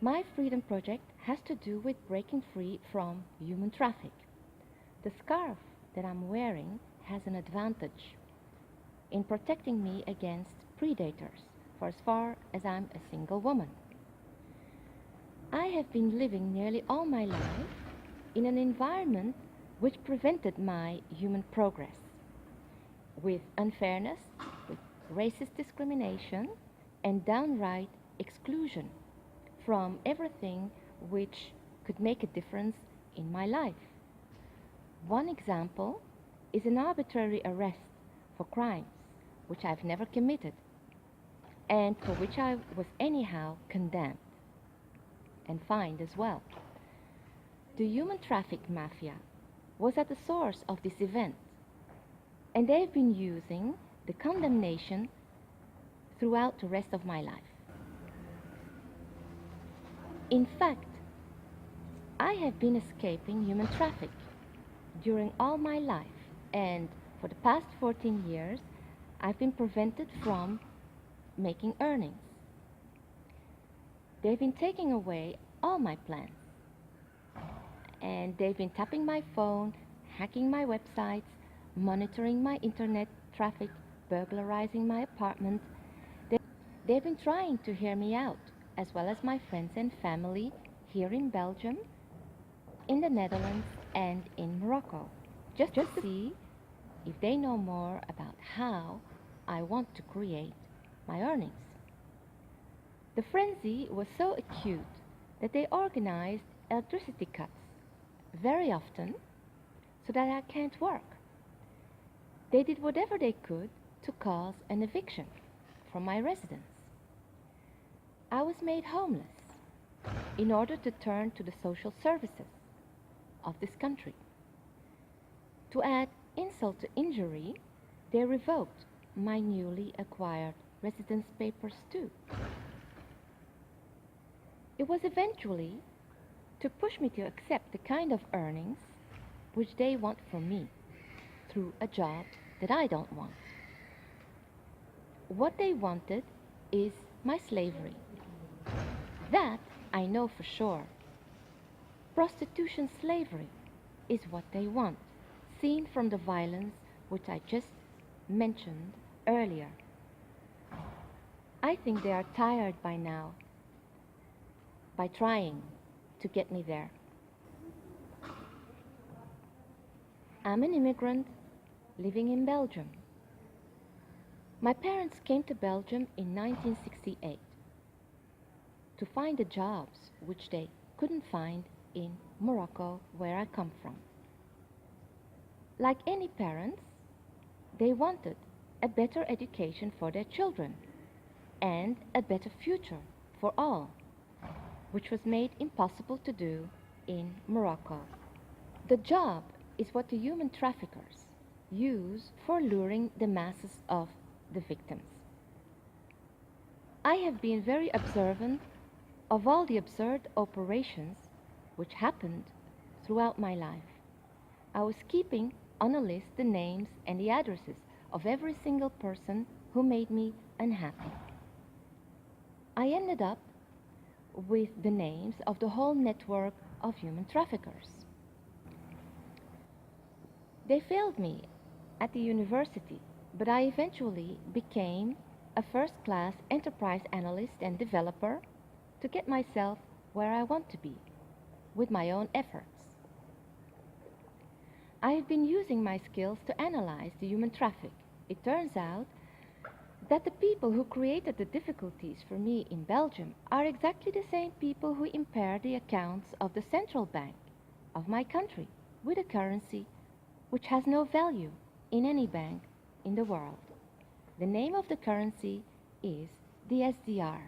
My freedom project has to do with breaking free from human traffic. The scarf that I'm wearing has an advantage in protecting me against predators for as far as I'm a single woman. I have been living nearly all my life in an environment which prevented my human progress, with unfairness, with racist discrimination, and downright exclusion from everything which could make a difference in my life. One example is an arbitrary arrest for crimes which I've never committed and for which I was anyhow condemned and fined as well. The human traffic mafia was at the source of this event, and they've been using the condemnation throughout the rest of my life. In fact, I have been escaping human traffic during all my life, and for the past 14 years, I've been prevented from making earnings. They've been taking away all my plans, and they've been tapping my phone, hacking my websites, monitoring my internet traffic, burglarizing my apartment. They've been trying to hear me out, as well as my friends and family here in Belgium, in the Netherlands, and in Morocco, just to see if they know more about how I want to create my earnings. The frenzy was so acute that they organized electricity cuts very often so that I can't work. They did whatever they could to cause an eviction from my residence. I was made homeless in order to turn to the social services of this country. To add insult to injury, they revoked my newly acquired residence papers too. It was eventually to push me to accept the kind of earnings which they want from me through a job that I don't want. What they wanted is my slavery. That I know for sure. Prostitution slavery is what they want, seen from the violence which I just mentioned earlier. I think they are tired by now, by trying to get me there. I'm an immigrant living in Belgium. My parents came to Belgium in 1968 to find the jobs which they couldn't find in Morocco, where I come from. Like any parents, they wanted a better education for their children and a better future for all, which was made impossible to do in Morocco. The job is what the human traffickers use for luring the masses of the victims. I have been very observant of all the absurd operations which happened throughout my life. I was keeping on a list the names and the addresses of every single person who made me unhappy. I ended up with the names of the whole network of human traffickers. They failed me at the university, but I eventually became a first-class enterprise analyst and developer to get myself where I want to be, with my own efforts. I have been using my skills to analyze the human traffic. It turns out that the people who created the difficulties for me in Belgium are exactly the same people who impair the accounts of the central bank of my country with a currency which has no value in any bank in the world. The name of the currency is the SDR.